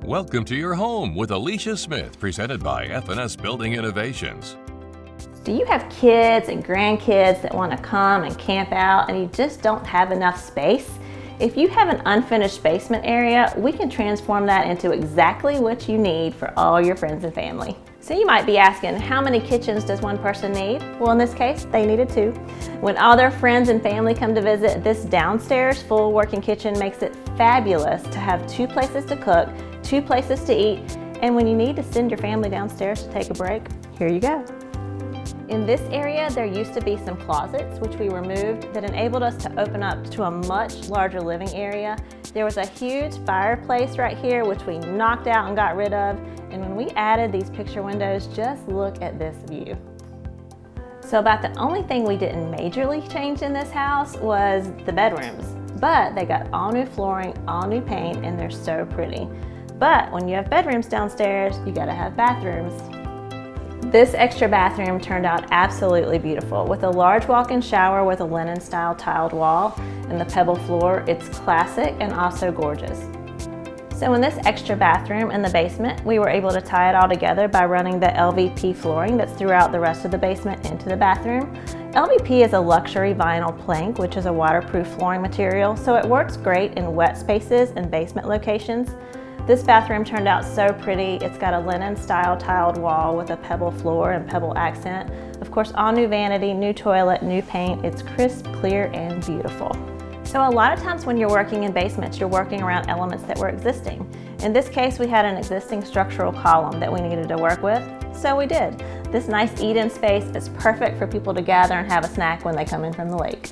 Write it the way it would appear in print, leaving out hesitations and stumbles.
Welcome to your home with Alicia Smith, presented by F&S Building Innovations. Do you have kids and grandkids that want to come and camp out and you just don't have enough space? If you have an unfinished basement area, we can transform that into exactly what you need for all your friends and family. So you might be asking, how many kitchens does one person need? Well, in this case, they needed 2. When all their friends and family come to visit, this downstairs full working kitchen makes it fabulous to have 2 places to cook, 2 places to eat, and when you need to send your family downstairs to take a break, here you go. In this area, there used to be some closets, which we removed, that enabled us to open up to a much larger living area. There was a huge fireplace right here, which we knocked out and got rid of. And when we added these picture windows, just look at this view. So about the only thing we didn't majorly change in this house was the bedrooms. But they got all new flooring, all new paint, and they're so pretty. But when you have bedrooms downstairs, you gotta have bathrooms. This extra bathroom turned out absolutely beautiful. With a large walk-in shower with a linen-style tiled wall and the pebble floor, it's classic and also gorgeous. So in this extra bathroom in the basement, we were able to tie it all together by running the LVP flooring that's throughout the rest of the basement into the bathroom. LVP is a luxury vinyl plank, which is a waterproof flooring material, so it works great in wet spaces and basement locations. This bathroom turned out so pretty. It's got a linen-style tiled wall with a pebble floor and pebble accent. Of course, all new vanity, new toilet, new paint. It's crisp, clear, and beautiful. So a lot of times when you're working in basements, you're working around elements that were existing. In this case, we had an existing structural column that we needed to work with, so we did. This nice eat-in space is perfect for people to gather and have a snack when they come in from the lake.